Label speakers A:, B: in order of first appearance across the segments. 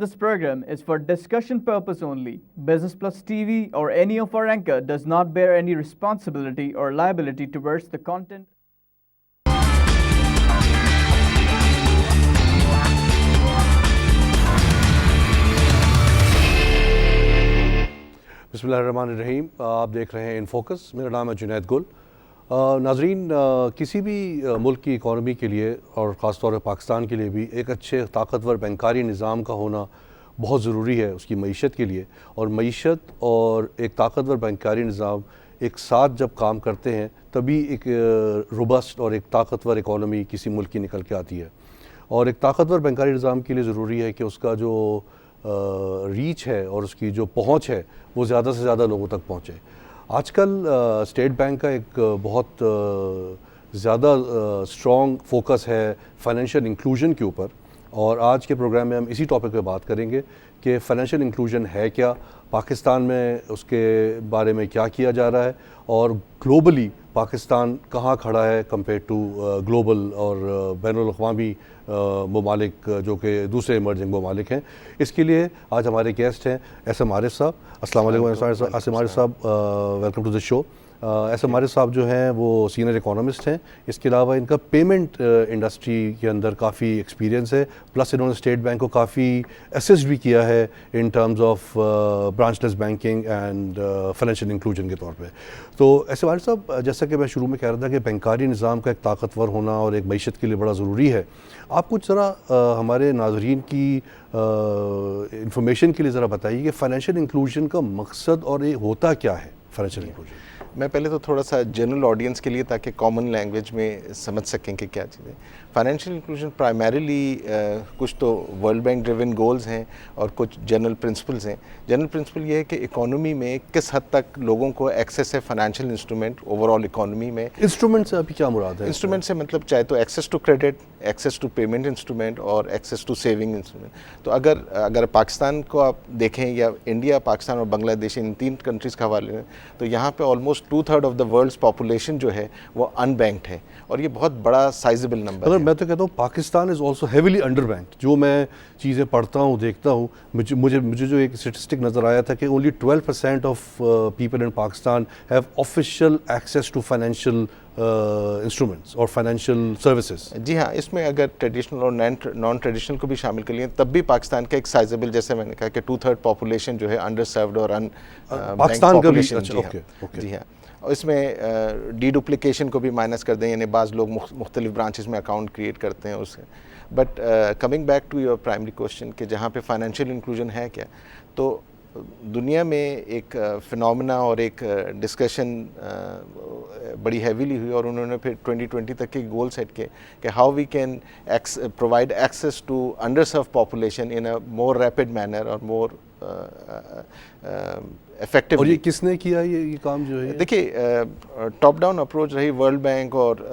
A: This program is for discussion purpose only. Business Plus TV or any of our anchor does not bear any responsibility or liability towards the content.
B: बिस्मिल्लाहिर्रहमानिर्रहीम। आप देख रहे हैं in focus. मेरा नाम है जुनैद गुल। नाजरीन, किसी भी मुल्क की इकॉनमी के लिए और ख़ास तौर पर पाकिस्तान के लिए भी एक अच्छे ताकतवर बैंकारी निज़ाम का होना बहुत ज़रूरी है उसकी मईशत के लिए। और मईशत और एक ताकतवर बैंकारी निज़ाम एक साथ जब काम करते हैं तभी एक रोबस्ट और एक ताकतवर इकॉनमी किसी मुल्क की निकल के आती है। और एक ताकतवर बैंकारी निज़ाम के लिए ज़रूरी है कि उसका जो रीच है और उसकी जो पहुंच है वो ज़्यादा से ज़्यादा लोगों तक पहुंचे। आजकल स्टेट बैंक का एक बहुत ज़्यादा स्ट्रॉन्ग फोकस है फाइनेंशियल इंक्लूजन के ऊपर, और आज के प्रोग्राम में हम इसी टॉपिक पे बात करेंगे कि फाइनेंशियल इंक्लूजन है क्या, पाकिस्तान में उसके बारे में क्या किया जा रहा है, और ग्लोबली पाकिस्तान कहाँ खड़ा है कंपेयर टू ग्लोबल और बैनुल-अक़वामी ममालिक जो कि दूसरे इमर्जिंग ममालिक हैं। इसके लिए आज हमारे गेस्ट हैं एस.एम. आरिफ साहब। अस्सलाम वालेकुम एस.एम. आरिफ साहब, welcome to the show. S M. Arif साहब जो हैं वो सीनियर इकोनॉमिस्ट हैं। इसके अलावा इनका पेमेंट इंडस्ट्री के अंदर काफ़ी एक्सपीरियंस है, प्लस इन्होंने स्टेट बैंक को काफ़ी असिस्ट भी किया है इन terms of branchless banking and financial inclusion के तौर पे। तो एस.एम. आरिफ साहब, जैसा कि मैं शुरू में कह रहा था कि बैंकारी निज़ाम का एक ताकतवर होना और एक मईशत के लिए बड़ा ज़रूरी है, आप कुछ ज़रा हमारे नाज़रीन की इंफॉर्मेशन के लिए ज़रा बताइए कि फ़ाइनेंशियल इंक्लूजन का मकसद और ये होता क्या है फ़ाइनेंशियल इंक्लूजन।
C: मैं पहले तो थोड़ा सा जनरल ऑडियंस के लिए, ताकि कॉमन लैंग्वेज में समझ सकें कि क्या चीज़ें। फाइनेंशियल इंक्लूजन प्राइमरीली कुछ तो वर्ल्ड बैंक ड्रिवन गोल्स हैं और कुछ जनरल प्रिंसिपल्स हैं। जनरल प्रिंसिपल ये है कि इकोनॉमी में किस हद तक लोगों को एक्सेस है फाइनेंशियल इंस्ट्रूमेंट ओवरऑल इकोनॉमी में।
B: इंस्ट्रूमेंट से अभी क्या मुराद है?
C: इंस्ट्रूमेंट से मतलब चाहे तो access to credit, access to payment instrument और एक्सेस टू सेविंग इंस्ट्रूमेंट। तो अगर पाकिस्तान को आप देखें या इंडिया, पाकिस्तान और बांग्लादेश, इन तीन कंट्रीज़ का हवाले में, तो यहाँ पे almost 2/3 of the world's population जो है वो अनबैंक्ड है, और ये बहुत बड़ा साइजेबल नंबर है।
B: मैं तो कहता हूँ Pakistan is also heavily under banked. जो मैं चीज़ें पढ़ता हूँ, देखता हूँ, मुझे जो एक स्टेटिस्टिक नज़र आया था कि only 12% of people in Pakistan have official access to financial instruments और फाइनेंशियल सर्विसेज।
C: जी हाँ, इसमें अगर ट्रेडिशनल और नॉन ट्रेडिशनल को भी शामिल कर लिए तब भी पाकिस्तान का एक साइजेबल, जैसे मैंने कहा कि 2/3 पॉपुलेशन जो है अंडर सर्व्ड और
B: पाकिस्तान का भी।
C: जी हाँ, और इसमें डीडुप्लिकेशन को भी माइनस कर दें, यानी बाज़ लोग मुख्तलिफ ब्रांचेस में अकाउंट क्रिएट करते हैं उससे। But coming back to your primary question कि जहाँ पे फाइनेंशियल इंक्लूजन है क्या, तो दुनिया में एक फिनोमेना और एक डिस्कशन बड़ी हैवीली हुई, और उन्होंने फिर 2020 तक के गोल सेट किए कि how we can provide access to under serve population in a more rapid manner और मोर इफेक्टिव।
B: और ये किसने किया ये काम जो है?
C: देखिए, टॉप डाउन अप्रोच रही वर्ल्ड बैंक और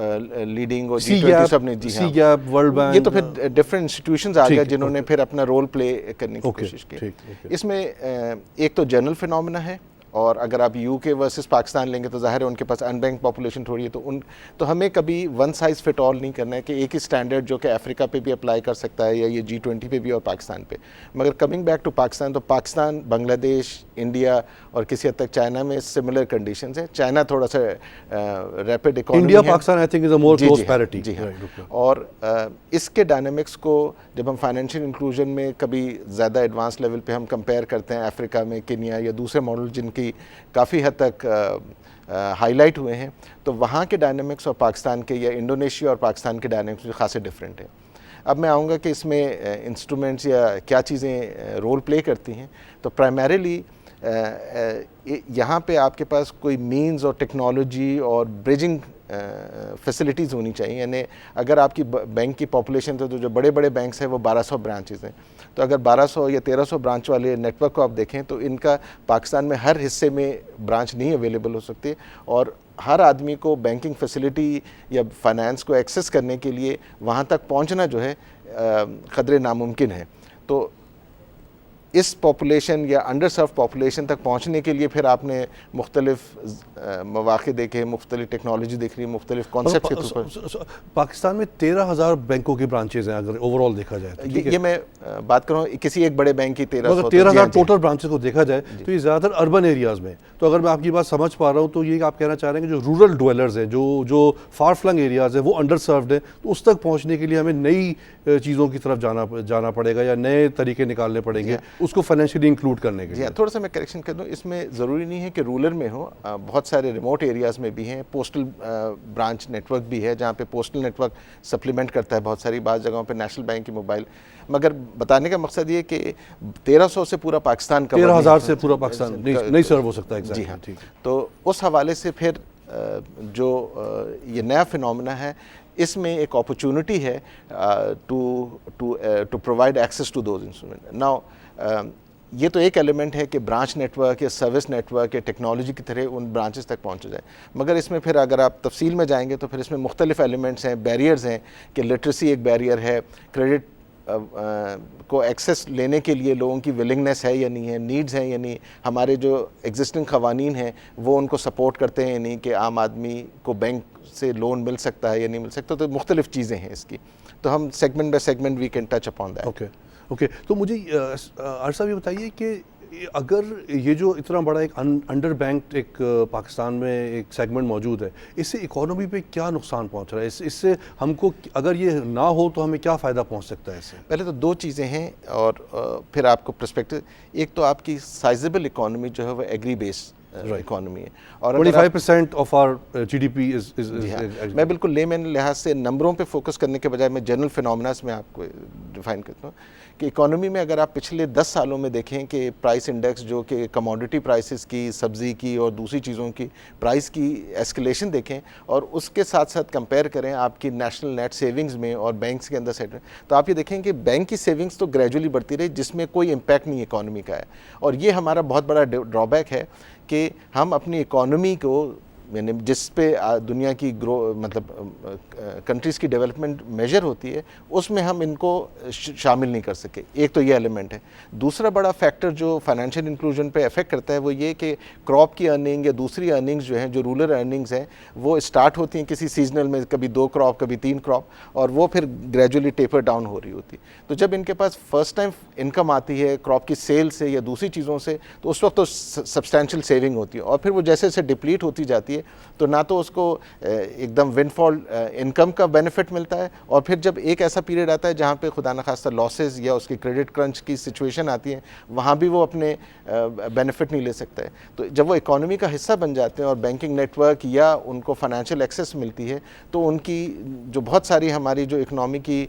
C: लीडिंग और G20 सब ने। जी हाँ,
B: वर्ल्ड बैंक,
C: ये तो फिर डिफरेंट इंस्टीट्यूशंस आ गए जिन्होंने फिर अपना रोल प्ले करने की कोशिश की। इसमें एक तो जनरल फिनोमेना है, और अगर आप यूके वर्सेस पाकिस्तान लेंगे तो जाहिर है उनके पास अनबैंक पॉपुलेशन थोड़ी है, तो हमें कभी वन साइज़ फिट ऑल नहीं करना है कि एक ही स्टैंडर्ड जो कि अफ्रीका पे भी अप्लाई कर सकता है या ये G20 पे भी और पाकिस्तान पे। मगर कमिंग बैक टू पाकिस्तान, तो पाकिस्तान, बांग्लादेश, इंडिया और किसी हद तक चाइना में सिमिलर कंडीशंस है। चाइना थोड़ा सा रैपिड इकोनॉमी है।
B: India Pakistan I think is a more close parity.
C: जी हाँ, और इसके डायनामिक्स को जब हम फाइनेंशियल इंक्लूजन में कभी ज़्यादा एडवांस लेवल पे हम कंपेयर करते हैं अफ्रीका में, केन्या या दूसरे मॉडल जिनकी काफ़ी हद तक हाईलाइट हुए हैं, तो वहाँ के डायनामिक्स और पाकिस्तान के या इंडोनेशिया और पाकिस्तान के डायनामिक्स भी खासे डिफरेंट हैं। अब मैं आऊँगा कि इसमें इंस्ट्रूमेंट्स या क्या चीज़ें रोल प्ले करती हैं। तो प्राइमरीली यहाँ पे आपके पास कोई मीन्स और टेक्नोलॉजी और ब्रिजिंग फैसिलिटीज़ होनी चाहिए। यानी अगर आपकी बैंक की पॉपुलेशन तो जो बड़े बड़े बैंक्स हैं वो 1200 ब्रांचेज़ हैं, तो अगर 1200 या 1300 ब्रांच वाले नेटवर्क को आप देखें तो इनका पाकिस्तान में हर हिस्से में ब्रांच नहीं अवेलेबल हो सकती, और हर आदमी को बैंकिंग फैसिलिटी या फाइनेंस को एक्सेस करने के लिए वहाँ तक पहुँचना जो है क़दरे नामुमकिन है। तो इस पॉपुलेशन या अंडर सर्व पॉपुलेशन तक पहुँचने के लिए फिर आपने मुख्तलिफ मौक़े देखे, मुख्तलिफ टेक्नोलॉजी देख रही, मुख्तलिफ कॉन्सेप्ट के थ्रू।
B: पाकिस्तान में 13,000 बैंकों की ब्रांचेज हैं अगर ओवरऑल देखा जाए तो।
C: ये मैं बात कर रहा हूँ किसी एक बड़े बैंक की
B: 13,000 टोटल ब्रांचेस को देखा जाए तो ये ज़्यादातर अर्बन एरियाज़ में। तो अगर मैं आपकी बात समझ पा रहा हूँ तो ये आप कहना चाह रहे हैं कि जो रूरल डवेलर्स हैं, जो फार फ्लंग एरियाज़ हैं, वो अंडर सर्व्ड हैं, तो उस तक पहुँचने के लिए हमें नई चीज़ों की तरफ जाना पड़ेगा या नए तरीके निकालने पड़ेंगे उसको फाइनेंशियली इंक्लूड करने के लिए।
C: थोड़ा सा मैं करेक्शन कर दूं, इसमें ज़रूरी नहीं है कि रूरल में हो, बहुत सारे रिमोट एरियाज़ में भी हैं। पोस्टल ब्रांच नेटवर्क भी है जहाँ पे पोस्टल नेटवर्क सप्लीमेंट करता है बहुत सारी, बाज़ जगहों पे नेशनल बैंक की मोबाइल। मगर बताने का मकसद ये कि 1300 से पूरा पाकिस्तान कवर
B: 13,000 से पूरा पाकिस्तान नहीं सर्व हो सकता है।
C: जी हाँ, तो उस हवाले से फिर जो ये नया फिनोमेना है, इसमें एक अपॉर्चुनिटी है to provide access to those instrument. Now ये तो एक एलिमेंट है कि ब्रांच नेटवर्क या सर्विस नेटवर्क या टेक्नोलॉजी की तरह उन ब्रांचेस तक पहुंचा जाए, मगर इसमें फिर अगर आप तफसील में जाएंगे तो फिर इसमें मुख्तलिफ एलिमेंट्स हैं, बैरियर्स हैं कि लिटरेसी एक बैरियर है, क्रेडिट को एक्सेस लेने के लिए लोगों की विलिंगनेस है या नहीं है, नीड्स हैं या नहीं, हमारे जो एग्जिस्टिंग क़वानीन हैं वो उनको सपोर्ट करते हैं या नहीं, कि आम आदमी को बैंक से लोन मिल सकता है या नहीं मिल सकता। तो मुख्तलिफ चीज़ें हैं इसकी, तो हम segment by segment we can touch upon that.
B: Okay, तो मुझे आरसा भी बताइए कि अगर ये जो इतना बड़ा एक अंडर बैंक एक पाकिस्तान में एक सेगमेंट मौजूद है, इससे इकोनॉमी पे क्या नुकसान पहुंच रहा है? इससे हमको अगर ये ना हो तो हमें क्या फ़ायदा पहुंच सकता है इससे?
C: पहले तो दो चीज़ें हैं और फिर आपको पर्सपेक्टिव। एक तो आपकी साइजेबल इकोनॉमी जो है वो एग्री बेस्ड इकोनॉमी है और
B: 25% ऑफ आवर GDP इज।
C: मैं बिल्कुल लेमैन लिहाज से नंबरों पे फोकस करने के बजाय मैं जनरल फिनोमेनास में आपको डिफाइन करता हूँ कि इकोनॉमी में अगर आप पिछले 10 सालों में देखें कि प्राइस इंडेक्स जो कि कमोडिटी प्राइसेस की, सब्ज़ी की और दूसरी चीज़ों की प्राइस की एस्केलेशन देखें और उसके साथ साथ कंपेयर करें आपकी नेशनल नेट सेविंग्स में और बैंक्स के अंदर सेट में, तो आप ये देखें कि बैंक की सेविंग्स तो ग्रेजुअली बढ़ती रही जिसमें कोई इम्पैक्ट नहीं इकोनॉमी का है। और ये हमारा बहुत बड़ा ड्रॉबैक है कि हम अपनी इकोनॉमी को, यानी जिस पे दुनिया की कंट्रीज़ की डेवलपमेंट मेजर होती है, उसमें हम इनको शामिल नहीं कर सके। एक तो ये एलिमेंट है। दूसरा बड़ा फैक्टर जो फाइनेंशियल इंक्लूजन पे अफेक्ट करता है वो ये कि क्रॉप की अर्निंग या दूसरी अर्निंग्स जो हैं, जो रूरल अर्निंग्स हैं, वो स्टार्ट होती हैं किसी सीजनल में, कभी 2 क्रॉप कभी 3 क्रॉप, और वो फिर ग्रेजुअली टेपर डाउन हो रही होती है। तो जब इनके पास फर्स्ट टाइम इनकम आती है क्रॉप की सेल से या दूसरी चीज़ों से, तो उस वक्त तो सब्सटैंशियल सेविंग होती है और फिर वो जैसे जैसे डिप्लीट होती जाती है तो ना तो उसको एकदम विंडफॉल इनकम का बेनिफिट मिलता है, और फिर जब एक ऐसा पीरियड आता है जहाँ पे खुदा न खास्ता लॉसेस या उसकी क्रेडिट क्रंच की सिचुएशन आती है, वहाँ भी वो अपने बेनिफिट नहीं ले सकता है। तो जब वो इकोनॉमी का हिस्सा बन जाते हैं और बैंकिंग नेटवर्क या उनको फाइनेंशियल एक्सेस मिलती है, तो उनकी जो बहुत सारी हमारी जो इकोनॉमी की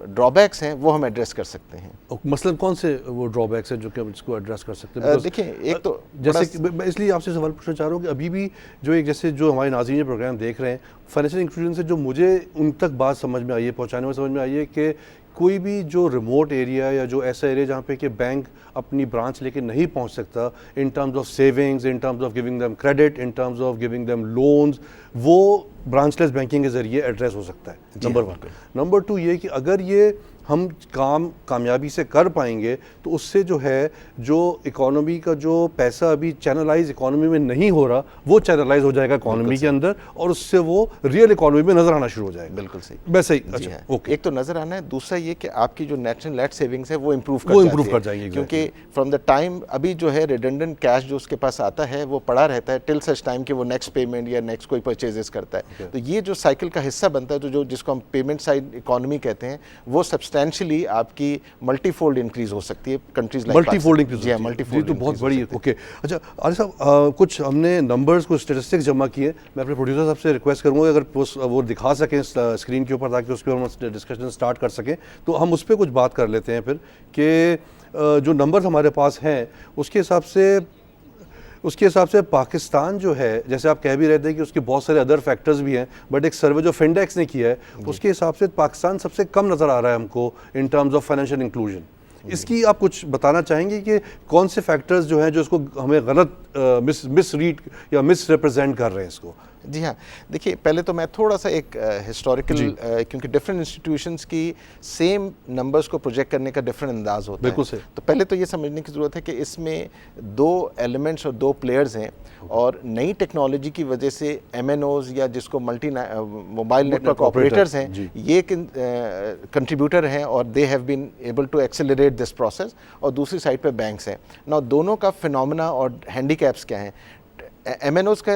C: ड्रॉबैक्स हैं वो हम एड्रेस कर सकते हैं।
B: मसलन कौन से वो ड्रॉबैक्स हैं जो कि हम इसको एड्रेस कर सकते हैं?
C: देखिए, एक तो
B: जैसे मैं इसलिए आपसे सवाल पूछना चाह रहा हूँ कि अभी भी जो एक जैसे जो हमारे नाज़रीन ये प्रोग्राम देख रहे हैं, फाइनेंशियल इंक्लूजन से जो मुझे उन तक बात समझ में आई है, पहुँचाने में समझ में आई है कि कोई भी जो रिमोट एरिया या जो ऐसा एरिया जहाँ पे कि बैंक अपनी ब्रांच लेके नहीं पहुँच सकता, इन terms of savings, in terms of giving them credit, in terms of giving them loans, वो ब्रांचलेस बैंकिंग के ज़रिए एड्रेस हो सकता है। नंबर 1। नंबर 2 ये कि अगर ये हम काम कामयाबी से कर पाएंगे तो उससे जो है जो इकोनॉमी का जो पैसा अभी चैनलाइज इकोनॉमी में नहीं हो रहा, वो चैनलाइज हो जाएगा इकोनॉमी के अंदर और उससे वो रियल इकोनॉमी में नजर आना शुरू हो जाएगा।
C: बिल्कुल सही,
B: वैसे ही। अच्छा, ओके।
C: एक तो नजर आना है, दूसरा ये कि आपकी जो नेशनल नेट सेविंग्स है वो इम्प्रूव कर जाएगी,
B: क्योंकि
C: फ्रॉम द टाइम अभी जो है रिडंडेंट कैश जो उसके पास आता है वो पड़ा रहता है टिल सच टाइम कि वो नेक्स्ट पेमेंट या नेक्स्ट कोई परचेजेस करता है। तो ये जो साइकिल का हिस्सा बनता है, तो जो जिसको हम पेमेंट साइड इकोनॉमी कहते हैं, वो सब्सटैंशियली आपकी मल्टीफोल्ड इंक्रीज हो सकती है कंट्रीज लाइक
B: मल्टीफोल्ड इंक्रीज।
C: जी, मल्टीफोल्ड
B: तो बहुत बड़ी। ओके, अच्छा आरिफ साहब, कुछ हमने नंबर्स कुछ स्टैटिस्टिक्स जमा किए। मैं अपने प्रोड्यूसर साहब से रिक्वेस्ट करूंगा अगर वो दिखा सकें स्क्रीन के ऊपर ताकि उस पर हम डिस्कशन स्टार्ट कर सकें, तो हम उस पर कुछ बात कर लेते हैं फिर कि जो नंबर्स हमारे पास हैं उसके हिसाब से पाकिस्तान जो है, जैसे आप कह भी रहे थे कि उसके बहुत सारे अदर फैक्टर्स भी हैं, बट एक सर्वे जो फिनडेक्स ने किया है उसके हिसाब से पाकिस्तान सबसे कम नज़र आ रहा है हमको इन टर्म्स ऑफ फाइनेंशियल इंक्लूजन। इसकी आप कुछ बताना चाहेंगे कि कौन से फैक्टर्स जो हैं जो इसको हमें गलत मिस रीड या मिस रिप्रेजेंट कर रहे हैं इसको?
C: जी हाँ, देखिए पहले तो मैं थोड़ा सा एक हिस्टोरिकल क्योंकि डिफरेंट इंस्टीट्यूशंस की सेम नंबर्स को प्रोजेक्ट करने का डिफरेंट अंदाज होता
B: बिल्कुल
C: है। तो पहले तो ये समझने की ज़रूरत है कि इसमें दो एलिमेंट्स और दो प्लेयर्स हैं, और नई टेक्नोलॉजी की वजह से MNOs या जिसको मोबाइल नेटवर्क ऑपरेटर्स हैं, ये कंट्रीब्यूटर हैं और they have been able to accelerate this process, और दूसरी साइड पे बैंक्स हैं। नाउ दोनों का फिनोमेना और हैंडीकैप्स क्या हैं? MNOs का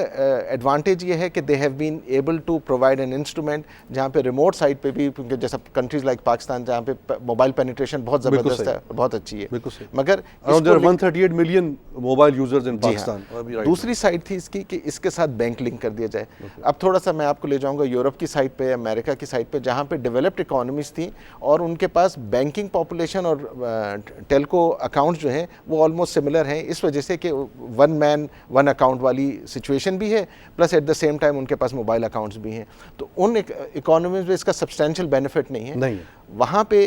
C: एडवांटेज ये है कि they have been able to provide an instrument जहाँ पे रिमोट साइड पे भी, क्योंकि जैसा कंट्रीज लाइक पाकिस्तान जहाँ पे मोबाइल पेनिट्रेशन बहुत ज़बरदस्त है, बहुत अच्छी है, मगर
B: 138 मिलियन मोबाइल यूजर्स इन पाकिस्तान।
C: दूसरी साइड थी इसकी कि इसके साथ बैंक लिंक कर दिया जाए। अब थोड़ा सा मैं आपको ले जाऊँगा यूरोप की साइड पे, अमेरिका की साइड पे, जहाँ पे डेवलप्ड इकोनॉमीज थी और उनके पास बैंकिंग पॉपुलेशन और टेलको अकाउंट्स जो हैं वो ऑलमोस्ट सिमिलर हैं, इस वजह से कि वन मैन वन अकाउंट वाली सिचुएशन भी है, plus at the same time उनके पास मोबाइल अकाउंट्स भी हैं। तो उन इकोनॉमीज में इसका सब्सटेंशियल बेनिफिट नहीं है। वहाँ पे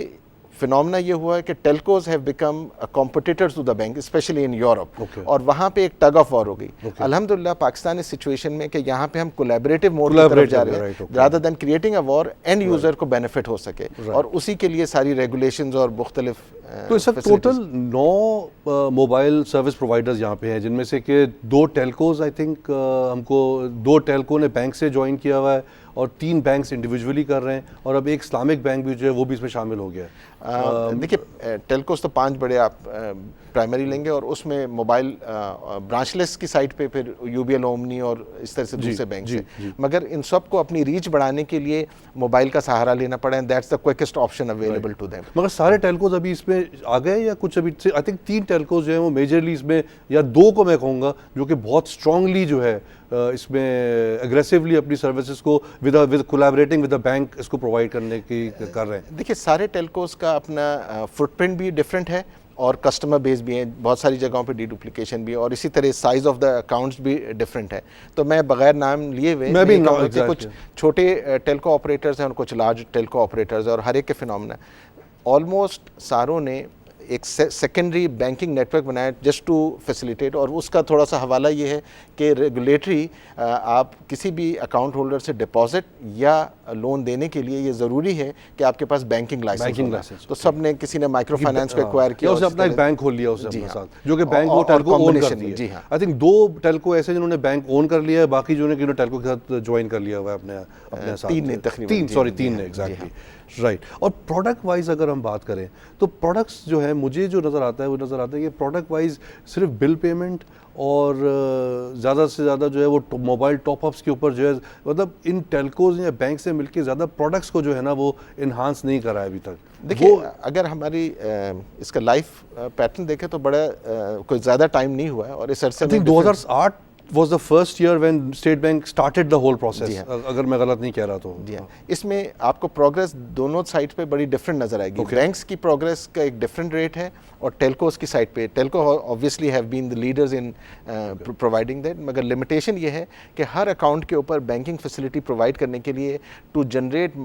C: फिनोमेना ये हुआ है कि telcos have become competitors to the bank, specially in Europe, और वहाँ पे एक टग ऑफ वॉर हो गई। अल्हम्दुलिल्लाह पाकिस्तान इस सिचुएशन में कि यहाँ पे हम कोलैबोरेटिव मोड की तरफ जा रहे हैं, rather than creating a war, and user को बेनिफिट हो सके, और उसी के लिए सारी रेगुलेशंस और मुख्तलिफ।
B: तो इस वक्त टोटल 9 मोबाइल सर्विस प्रोवाइडर्स यहाँ पे हैं, जिनमें से कि 2 टेलकोज, आई थिंक हमको 2 टेलको ने बैंक से ज्वाइन किया हुआ है और 3 बैंक्स इंडिविजुअली कर रहे हैं, और अब एक इस्लामिक बैंक भी जो है वो भी इसमें शामिल हो गया है।
C: देखिए टेलकोस तो 5 बड़े आप प्राइमरी लेंगे, और उसमें मोबाइल ब्रांचलेस की साइड पे फिर UBL, ओमनी और इस तरह से दूसरे बैंक हैं, मगर इन सब को अपनी रीच बढ़ाने के लिए मोबाइल का सहारा लेना पड़ा है। That's the quickest option available to them.
B: मगर सारे टेलकोज अभी इसमें आ गए या कुछ अभी? आई थिंक 3 टेलकोज जो हैं वो मेजरली इसमें, या 2 को मैं कहूँगा जो कि बहुत स्ट्रांगली जो है इसमें एग्रेसिवली अपनी सर्विसेज को with collaborating with the bank इसको प्रोवाइड करने की कर रहे हैं।
C: देखिए सारे टेलकोज का अपना फुटप्रिंट भी डिफरेंट है और कस्टमर बेस भी है, बहुत सारी जगहों पे डुप्लीकेशन भी है, और इसी तरह साइज ऑफ द अकाउंट्स भी डिफरेंट है। तो मैं बगैर नाम लिए हुए मैं भी कहूँगा कि कुछ छोटे टेलको ऑपरेटर्स हैं और कुछ लार्ज टेलको ऑपरेटर्स हैं, और हर एक के फिनोमेना ऑलमोस्ट सारों ने एक सेकेंडरी बैंकिंग नेटवर्क बनाया जस्ट टू फैसिलिटेट, और उसका थोड़ा सा हवाला ये है कि रेगुलेटरी आप किसी भी अकाउंट होल्डर से डिपॉजिट या लोन देने के लिए ये ज़रूरी है कि आपके पास बैंकिंग लाइसेंस। तो सब ने, किसी ने माइक्रो फाइनेंस को एक्वायर किया,
B: उसने अपना एक बैंक खोल लिया उसने अपने साथ, जो कि बैंक वो टेलको ओन कर लिया। जी हाँ, आई थिंक 2 टेलको ऐसे जिन्होंने बैंक ओन कर लिया है, बाकी जो ने टेलको के साथ ज्वाइन कर लिया हुआ है अपने साथ। 3 ने एग्जैक्टली, राइट। और प्रोडक्ट वाइज अगर हम बात करें तो प्रोडक्ट्स जो है, मुझे जो नज़र आता है वो नज़र आता है कि प्रोडक्ट वाइज सिर्फ बिल पेमेंट और ज़्यादा से ज़्यादा जो है वो मोबाइल टॉपअप्स के ऊपर जो है, मतलब इन टेलकोज या बैंक से मिलके ज़्यादा प्रोडक्ट्स को जो है ना वो इन्हांस नहीं करा है अभी तक।
C: देखिए अगर हमारी इसका लाइफ पैटर्न देखें तो बड़ा कोई ज़्यादा टाइम नहीं हुआ है, और इस अरसे में
B: 2008 was the first year when State Bank started the whole process, अगर मैं गलत नहीं कह रहा तो।
C: जी हाँ, इसमें आपको प्रोग्रेस दोनों साइड पे बड़ी डिफरेंट नज़र आएगी। बैंक्स की प्रोग्रेस का एक डिफरेंट रेट है, और टेलकोस की साइड पे telco obviously have been the leaders in providing that, मगर लिमिटेशन ये है कि हर अकाउंट के ऊपर बैंकिंग फैसिलिटी प्रोवाइड करने के लिए टू जनरेट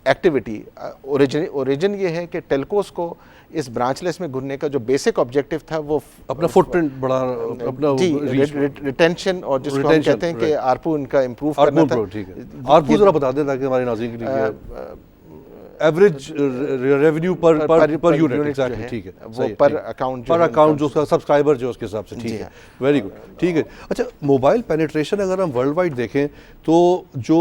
C: एक्टिविटी, ओरिजिन ये है कि टेलकोस को इस ब्रांचलेस में घुरने का जो बेसिक ऑब्जेक्टिव था वो
B: अपना फुटप्रिंट बढ़ा, अपना
C: रिटेंशन, और जिसको हम कहते हैं कि आरपू इनका इम्प्रूव करना था।
B: ठीक है, आरपू जरा बता दें ताकि हमारे नाज़रीन के लिए average revenue per unit, exactly, ठीक है,
C: वो पर अकाउंट
B: जो उसका सब्सक्राइबर जो उसके हिसाब से, ठीक है, वेरी गुड, ठीक है। अच्छा, मोबाइल पेनिट्रेशन अगर हम वर्ल्ड वाइड देखें तो जो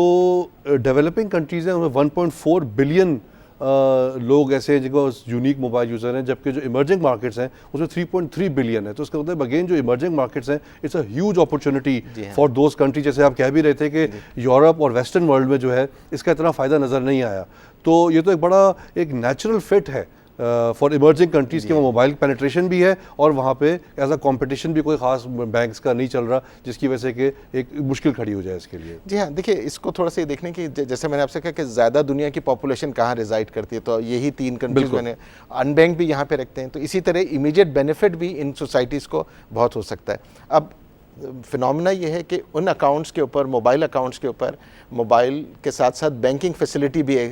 B: डेवलपिंग कंट्रीज़ हैं उनमें 1.4 बिलियन लोग ऐसे हैं जिनको यूनिक मोबाइल यूज़र हैं, जबकि जो इमर्जिंग मार्केट्स हैं उसमें 3.3 बिलियन है। तो इसका मतलब अगेन जो इमर्जिंग मार्केट्स हैं it's a huge opportunity for those country. जैसे आप कह भी रहे थे कि यूरोप और वेस्टर्न वर्ल्ड में जो है इसका इतना फ़ायदा नज़र नहीं आया, तो ये तो एक बड़ा एक नेचुरल फिट है फॉर इमर्जिंग कंट्रीज़ के, मोबाइल पेनिट्रेशन भी है और वहाँ पे एज अ कंपटीशन भी कोई ख़ास बैंक्स का नहीं चल रहा, जिसकी वजह से कि एक मुश्किल खड़ी हो जाए इसके लिए।
C: जी हाँ, देखिए इसको थोड़ा सा ये देखने की, जैसे मैंने आपसे कहा कि ज़्यादा दुनिया की पॉपुलेशन कहाँ रिजाइड करती है, तो यही 3 कंट्रीज़ मैंने अनबैंक भी यहाँ पे रखते हैं, तो इसी तरह इमीडिएट बेनिफिट भी इन सोसाइटीज़ को बहुत हो सकता है। अब फिनोमेना ये है कि उन अकाउंट्स के ऊपर, मोबाइल अकाउंट्स के ऊपर, मोबाइल के साथ साथ बैंकिंग फैसिलिटी भी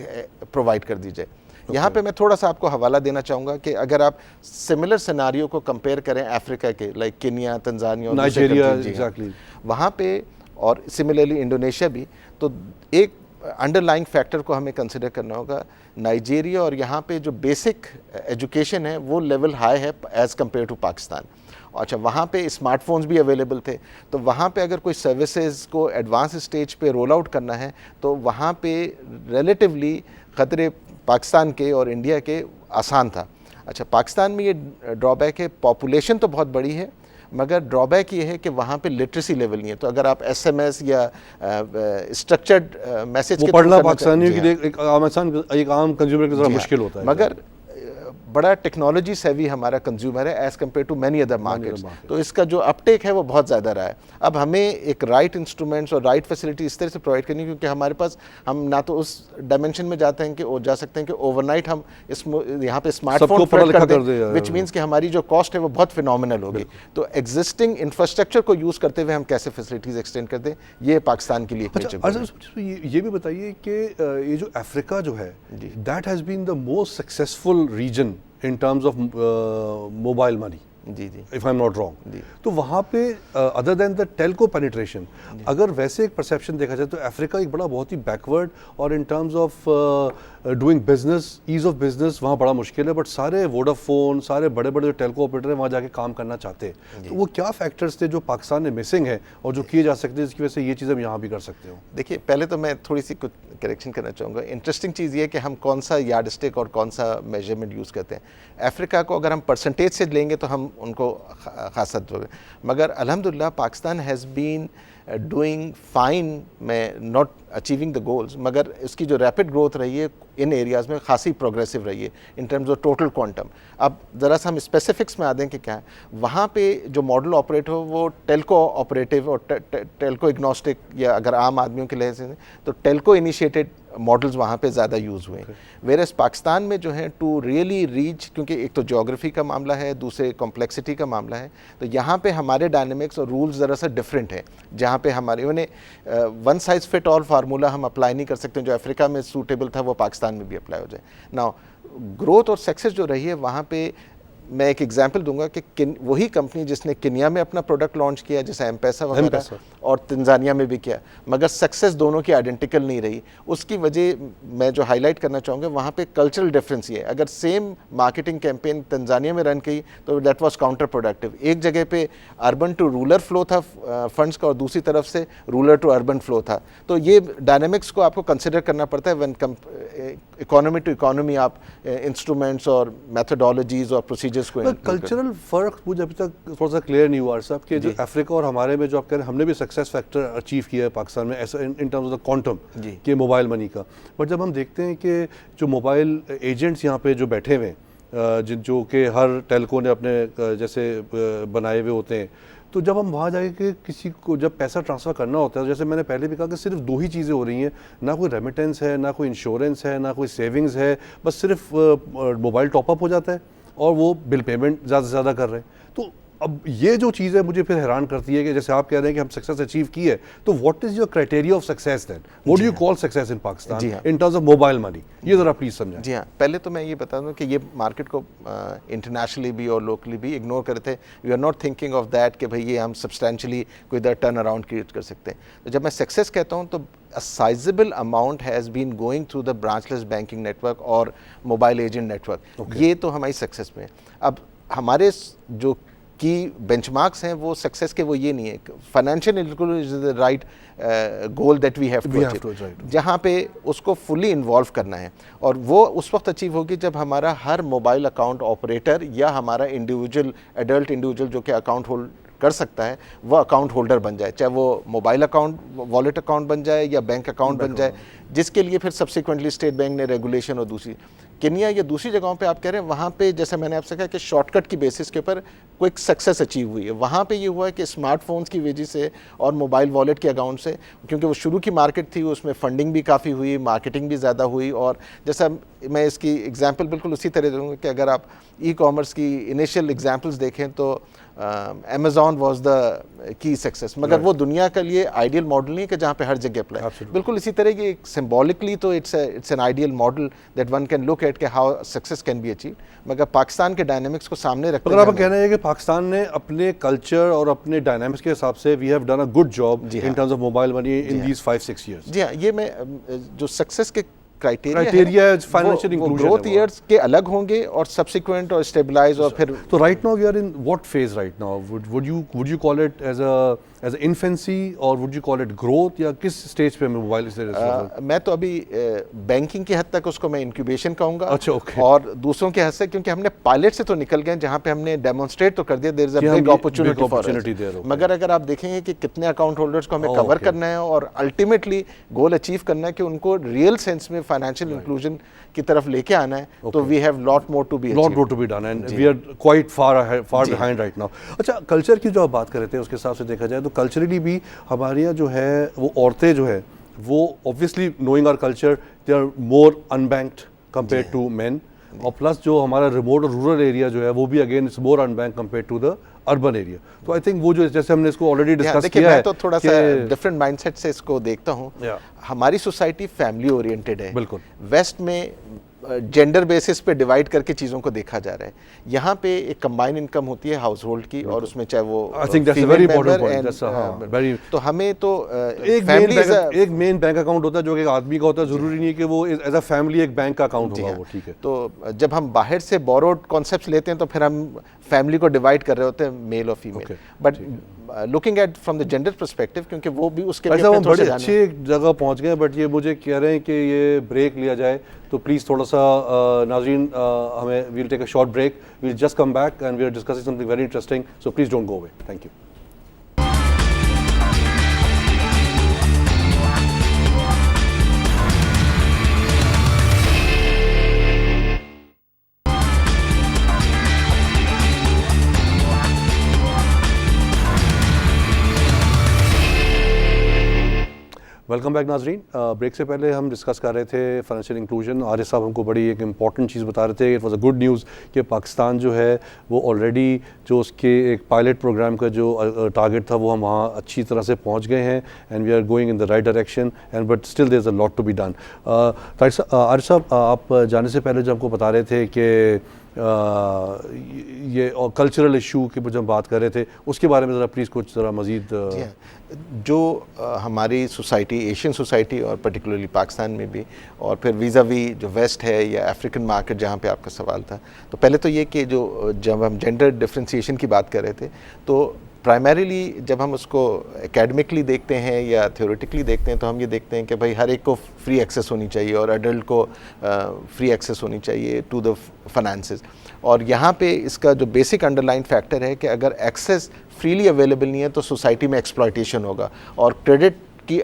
C: प्रोवाइड कर दी जाए। यहाँ पे मैं थोड़ा सा आपको हवाला देना चाहूँगा कि अगर आप सिमिलर सिनारियो को कंपेयर करें अफ्रीका के, like Kenya, Tanzania,
B: Nigeria, exactly
C: वहाँ पे, और सिमिलरली इंडोनेशिया भी, तो एक अंडरलाइंग फैक्टर को हमें कंसिडर करना होगा। नाइजीरिया और यहाँ पे जो बेसिक एजुकेशन है वो लेवल हाई है एज़ कम्पेयर टू पाकिस्तान। अच्छा, वहाँ पे स्मार्टफोन्स भी अवेलेबल थे, तो वहाँ पे अगर कोई सर्विसेज को एडवांस स्टेज पे रोल आउट करना है तो वहाँ पे रिलेटिवली ख़तरे पाकिस्तान के और इंडिया के आसान था। अच्छा, पाकिस्तान में ये ड्रॉबैक है, पॉपुलेशन तो बहुत बड़ी है मगर ड्रॉबैक ये है कि वहाँ पे लिटरेसी लेवल नहीं है। तो अगर आप SMS या स्ट्रक्चर्ड मैसेज
B: वो पढ़ना पाकिस्तानियों के लिए एक आम कंज्यूमर की तरह मुश्किल होता है,
C: मगर बड़ा टेक्नोलॉजी सेवी हमारा कंज्यूमर है as compared to many other markets, तो इसका जो अपटेक है वो बहुत ज़्यादा रहा है। अब हमें एक राइट इंस्ट्रूमेंट्स और राइट फैसिलिटी इस तरह से प्रोवाइड करनी, क्योंकि हमारे पास हम ना तो उस डायमेंशन में जाते हैं कि जा सकते हैं कि ओवरनाइट हम यहाँ पे स्मार्टफोन कर दें, विच मीन्स कि हमारी जो कॉस्ट है वो बहुत फिनोमिनल होगी। तो एग्जिस्टिंग इंफ्रास्ट्रक्चर को यूज़ करते हुए हम कैसे फैसिलिटीज़ एक्सटेंड कर दें, ये पाकिस्तान के लिए।
B: ये भी बताइए कि ये जो अफ्रीका जो है, that has been the most successful region in terms of mobile money, if I'm not wrong, तो वहाँ पे other than the telco penetration, अगर वैसे एक perception देखा जाए तो अफ्रीका एक बड़ा बहुत ही backward, और in terms of doing business, ease of business वहाँ बड़ा मुश्किल है, बट सारे वोडाफोन, सारे बड़े बड़े जो टेलको ऑपरेटर हैं वहाँ जाके काम करना चाहते हैं। तो वो क्या फैक्टर्स थे जो पाकिस्तान में मिसिंग है और जो किए जा सकते हैं जिसकी वजह से ये चीज़ हम यहाँ भी कर सकते हो?
C: देखिए, पहले तो मैं थोड़ी सी कुछ करेक्शन करना चाहूँगा। इंटरेस्टिंग चीज़ ये है कि हम कौन सा यार्ड स्टिक और कौन सा मेजरमेंट यूज़ करते हैं। अफ्रीका को अगर हम परसेंटेज से लेंगे तो हम उनको खासा होगा, मगर अल्हम्दुलिल्लाह Pakistan has been doing fine में नॉट अचीविंग द गोल्स, मगर इसकी जो रैपिड ग्रोथ रही है इन एरियाज़ में खासी प्रोग्रेसिव रही है इन टर्म्स ऑफ टोटल क्वांटम। अब ज़रा सा हम स्पेसिफिक्स में आ दें कि क्या है वहाँ पे जो मॉडल ऑपरेट हो वो टेलको ऑपरेटिव और टेलको इग्नोस्टिक, या अगर आम आदमियों के लिहाज से तो टेलको इनिशिएटेड मॉडल्स वहाँ पे ज़्यादा यूज़ हुए हैं। वेरस पाकिस्तान में जो है टू रियली रीच, क्योंकि एक तो ज्योग्राफी का मामला है, दूसरे कॉम्प्लेक्सिटी का मामला है, तो यहाँ पे हमारे डायनेमिक्स और रूल्स ज़रा सा डिफरेंट है, जहाँ पे हमारे उन्हें one size fit all formula हम अप्लाई नहीं कर सकते। जो अफ्रीका में सूटेबल था वो पाकिस्तान में भी अप्लाई हो जाए। नाउ ग्रोथ और सक्सेस जो रही है वहाँ पे मैं एक एग्जांपल दूंगा कि वही कंपनी जिसने केन्या में अपना प्रोडक्ट लॉन्च किया जैसे एम-पैसा वगैरह, और तंजानिया में भी किया, मगर सक्सेस दोनों की आइडेंटिकल नहीं रही। उसकी वजह मैं जो हाईलाइट करना चाहूँगा वहाँ पे कल्चरल डिफरेंस ये है। अगर सेम मार्केटिंग कैंपेन तंजानिया में रन की तो दैट वाज काउंटर प्रोडक्टिव। एक जगह पे अर्बन टू रूरल फ्लो था फंड्स का और दूसरी तरफ से रूरल टू अर्बन फ्लो था। तो ये डायनेमिक्स को आपको कंसिडर करना पड़ता है व्हेन इकोनॉमी टू इकोनॉमी आप इंस्ट्रूमेंट्स और मेथोडोलॉजीज और प्रोसीजर।
B: कल्चरल फर्क मुझे अभी तक थोड़ा सा क्लियर नहीं हुआ साहब कि जो अफ्रीका और हमारे में जो आप कह रहे हैं हमने भी सक्सेस फैक्टर अचीव किया है पाकिस्तान में ऐसा इन टर्म्स ऑफ क्वांटम के मोबाइल मनी का, बट जब हम देखते हैं कि जो मोबाइल एजेंट्स यहाँ पे जो बैठे हुए हैं जो कि हर टेलको ने अपने जैसे बनाए हुए होते हैं, तो जब हम वहाँ जाके किसी को जब पैसा ट्रांसफ़र करना होता है, जैसे मैंने पहले भी कहा कि सिर्फ दो ही चीज़ें हो रही हैं, ना कोई रेमिटेंस है, ना कोई इंश्योरेंस है, ना कोई सेविंग्स है, बस सिर्फ मोबाइल टॉपअप हो जाता है और वो बिल पेमेंट ज़्यादा से ज़्यादा कर रहे हैं। तो अब ये जो चीज़ है मुझे फिर हैरान करती है कि जैसे आप कह रहे हैं कि हम सक्सेस अचीव की है, तो what is your criteria of success then? What do you call success in Pakistan in terms of mobile money? ये ज़रा प्लीज़ समझाएं।
C: जी हाँ, पहले तो मैं ये बता दूं कि ये मार्केट को इंटरनेशनली भी और लोकली भी इग्नोर करते थे। We are not thinking of that कि भाई ये हम सब्सटेंशियली कोई टर्न अराउंड क्रिएट कर सकते हैं। तो जब मैं सक्सेस कहता हूँ तो a sizable amount has been going through the branchless banking network और mobile agent network। ये तो हमारी सक्सेस में। अब हमारे जो की बेंचमार्क्स हैं वो सक्सेस के वो ये नहीं है। Financial inclusion is the right goal that we have to achieve, जहाँ पे उसको फुली इन्वॉल्व करना है, और वो उस वक्त अचीव होगी जब हमारा हर मोबाइल अकाउंट ऑपरेटर या हमारा इंडिविजुअल एडल्ट इंडिविजुअल जो कि अकाउंट होल्ड कर सकता है वो अकाउंट होल्डर बन जाए, चाहे वो मोबाइल अकाउंट वॉलेट अकाउंट बन जाए या बैंक अकाउंट बन जाए, जिसके लिए फिर सब्सिक्वेंटली स्टेट बैंक ने रेगुलेशन और दूसरी केन्या या दूसरी जगहों पे आप कह रहे हैं वहाँ पे जैसे मैंने आपसे कहा कि शॉर्टकट की बेसिस के ऊपर क्विक सक्सेस अचीव हुई है। वहाँ पे ये हुआ है कि स्मार्टफोन्स की वजह से और मोबाइल वॉलेट के अकाउंट से, क्योंकि वो शुरू की मार्केट थी उसमें फंडिंग भी काफ़ी हुई, मार्केटिंग भी ज़्यादा हुई, और जैसा मैं इसकी एग्जांपल बिल्कुल उसी तरह दूँगा कि अगर आप ई कॉमर्स की इनिशियल एग्जांपल्स देखें तो Amazon was the key success, मगर वो दुनिया के लिए आइडियल मॉडल नहीं है कि जहाँ पे हर जगह अप्लाई। बिल्कुल इसी तरह की सिंबॉलिकली तो it's an ideal model that one can look at कि how success can be achieve, मगर पाकिस्तान के डायनामिक्स को सामने रखते
B: अगर आप कहना है कि पाकिस्तान ने अपने कल्चर और अपने डायनामिक्स के हिसाब से we have done a good job in terms of mobile money in these 5-6 years.
C: जी हाँ, ये मैं जो सक्सेस के
B: criteria financial inclusion
C: growth years के अलग होंगे और सब्सिक्वेंट और स्टेबलाइज और फिर
B: तो right now we are in what phase right now, would you call it as a infancy or would you call it growth, या किस स्टेज पे मोबाइल से
C: मैं तो अभी बैंकिंग की हद तक उसको मैं इंक्यूबेशन कहूंगा।
B: अच्छा, okay.
C: और दूसरों के हद से, क्योंकि हमने पायलट से तो निकल गए जहां पे हमने डेमोन्स्ट्रेट तो कर दिया there is a big opportunity for us, मगर अगर आप देखेंगे कि कितने अकाउंट होल्डर्स को हमें कवर करना है और अल्टीमेटली गोल अचीव करना है कि उनको रियल सेंस में फाइनेंशियल इंक्लूजन की तरफ लेके आना है, तो we have lot more to be
B: done and we are quite far behind right now. अच्छा, कल्चर की जो आप बात कर रहे थे उसके हिसाब से देखा जाए तो कल्चरली भी हमारे यहाँ जो है वो औरतें जो है वो obviously knowing our culture they are more unbanked compare to men, और प्लस जो हमारा रिमोट और रूरल एरिया जो है वो भी again it's more unbanked compare to the urban area. तो आई थिंक वो जो जैसे हमने इसको ऑलरेडी डिस्कस किया है,
C: तो थोड़ा सा डिफरेंट माइंडसेट से इसको देखता हूँ। हमारी सोसाइटी फैमिली ओरिएंटेड है,
B: बिल्कुल।
C: वेस्ट में जेंडर बेसिस पे डिवाइड करके चीज़ों को देखा जा रहा है। यहाँ पे एक कंबाइन इनकम होती है हाउस होल्ड की, और उसमें चाहे वो तो हमें तो
B: एक मेन बैंक अकाउंट होता है जो एक आदमी का होता है, जरूरी नहीं है कि वो एज अ फैमिली एक बैंक का अकाउंट होगा वो, ठीक है।
C: तो जब हम बाहर से बोरोड कॉन्सेप्ट्स लेते हैं तो फिर हम फैमिली को डिवाइड कर रहे होते हैं मेल और female, but looking at from the gender perspective, क्योंकि वो भी उसके लिए
B: हम बड़े अच्छी जगह पहुंच गए, बट ये मुझे कह रहे हैं कि ये ब्रेक लिया जाए, तो प्लीज़ थोड़ा सा नाज़रीन हमें we'll take a short break, we'll just come back and we are discussing something very interesting, so please don't go away, thank you. Welcome back नाजरीन। ब्रेक से पहले हम डिस्कस कर रहे थे फाइनेंशियल इंक्लूजन। आरिफ साहब हमको बड़ी एक इम्पॉर्टेंट चीज़ बता रहे थे, it was a good news कि पाकिस्तान जो है वो ऑलरेडी जो उसके एक पायलट प्रोग्राम का जो टारगेट था वो हम वहाँ अच्छी तरह से पहुँच गए हैं, and we are going in the right direction, and but still there is a lot to be done. Arif साहब, आप जाने से पहले जब हमको बता रहे थे कि ये और कल्चरल इशू की जब बात कर रहे थे उसके बारे में ज़रा प्लीज़ कुछ ज़रा मज़ीद
C: जो हमारी सोसाइटी, एशियन सोसाइटी और पर्टिकुलरली पाकिस्तान में भी, और फिर वीज़ा वी जो वेस्ट है या अफ्रीकन मार्केट जहाँ पे आपका सवाल था, तो पहले तो ये कि जो जब हम जेंडर डिफ्रेंसिएशन की बात कर रहे थे तो प्राइमरीली जब हम उसको एकेडमिकली देखते हैं या थ्योरेटिकली देखते हैं तो हम ये देखते हैं कि भाई हर एक को फ्री एक्सेस होनी चाहिए और एडल्ट को फ्री एक्सेस होनी चाहिए टू द फाइनेंसेस। और यहाँ पे इसका जो बेसिक अंडरलाइन फैक्टर है कि अगर एक्सेस फ्रीली अवेलेबल नहीं है तो सोसाइटी में एक्सप्लॉयटेशन होगा, और क्रेडिट की